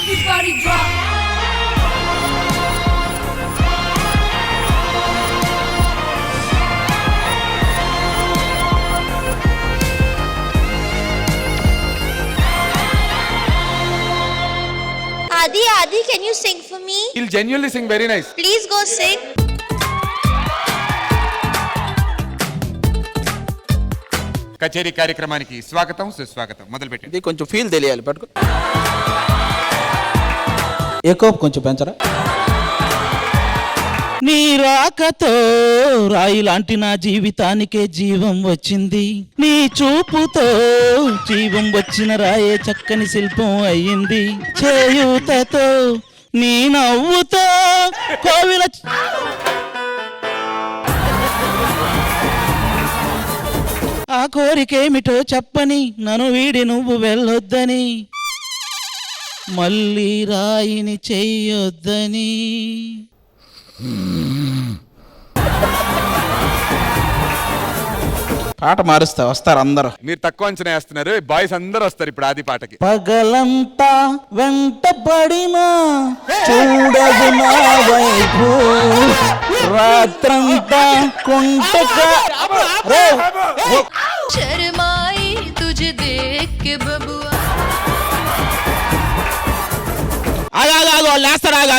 everybody drop. Adi, can you sing for me? He'll genuinely sing very nice. Please go sing. కచేరీ కార్యక్రమానికి స్వాగతం సుస్వాగతం. మొదలుపెట్టండి. ఇది కొంచెం ఫీల్ తెలియాలి. పట్టుకో. ఏకోప్ కొంచెం పెంచరా. నీ రాకతో రాయి లాంటి నా జీవితానికే జీవం వచ్చింది. నీ చూపుతో జీవం వచ్చిన రాయే చక్కని శిల్పం అయ్యింది. చేయూతతో నీ నవ్వుతో కోవిల ఆ కోరికేమిటో చెప్పని నన్ను వీడి నువ్వు వెళ్ళొద్దని మళ్ళీ రాయిని చెయ్యొద్దని. పాట మారుస్తా వస్తారు అందరూ. మీరు తక్కువ అంచనా వేస్తున్నారు. బాయ్స్ అందరూ వస్తారు ఇప్పుడు ఆది పాటకి. పగలంతా వెంట పడినా చూడదు నా వైపు, రాత్రంతా కుంటగా शर्माई तुझे देख के बबुआ.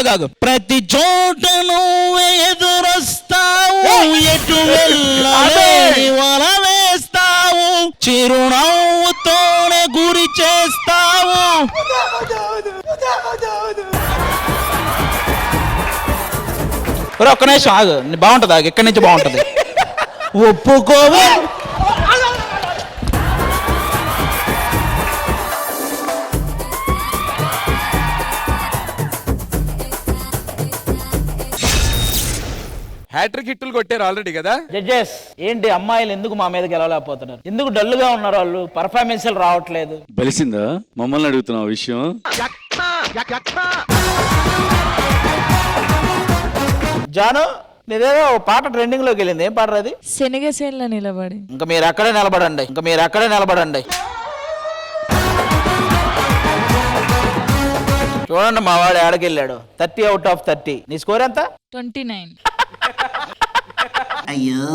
ఆగాగు. ప్రతి చోట నువ్వు ఎదురొస్తావు, ఎటు వెళ్ళలేని వల వేస్తావు, చిరునవ్వుతోనే గురి చేస్తావు. ఒక్క నిమిషం ఆగు, బాగుంటది. ఆగు, ఎక్కడి నుంచి బాగుంటది. ఒప్పుకోవే. హ్యాట్రిక్ హిట్లు కొట్టారు ఆల్రెడీ కదా. జడ్జెస్ ఏంటి అమ్మాయిలు ఎందుకు మా మీద గెలవలేకపోతున్నారు? ఎందుకు డల్లుగా ఉన్నారు వాళ్ళు? పర్ఫార్మెన్స్లు రావట్లేదు. బలిసిందా? మమ్మల్ని అడుగుతున్నా విషయం. జాను నీదేదో పాట ట్రెండింగ్ లోకి వెళ్ళింది. ఏం పాట అది? శనగసేన్లో నిలబడి. ఇంకా మీరు అక్కడే నిలబడండి. చూడండి మా వాడు ఏడకెళ్ళాడు. 30 out of 30. నీ స్కోర్ ఎంత? 29. అయ్యో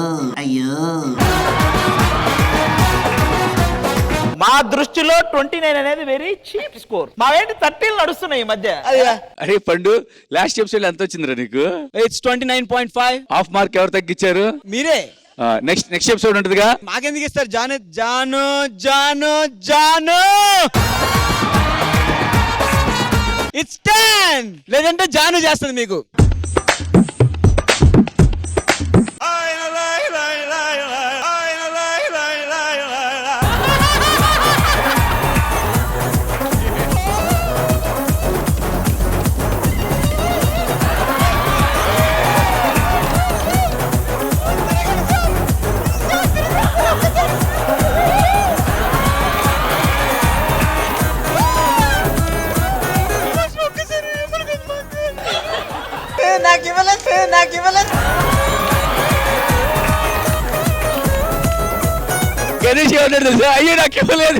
మా దృష్టిలో 29 అనేది వెరీ చీప్ స్కోర్. మావేంటి 30 నడుస్తున్నాయి ఈ మధ్య. అరే పండు, లాస్ట్ ఎపిసోడ్ ఎంత వచ్చిందిరా నీకు? ఇట్స్ 29.5. హాఫ్ మార్క్ ఎవరు తగ్గించారు? మీరే. నెక్స్ట్ ఎపిసోడ్ ఉంటుందిగా. మాకెందుకు ఇస్తారు? జాను ఇట్స్ 10. లేదంటే జాను చేస్తుంది మీకు. నాకు ఇవ్వలేదు. గణేష్ ఏమన్నాడు తెలుసా? అయ్యో నాకు ఇవ్వలేదు.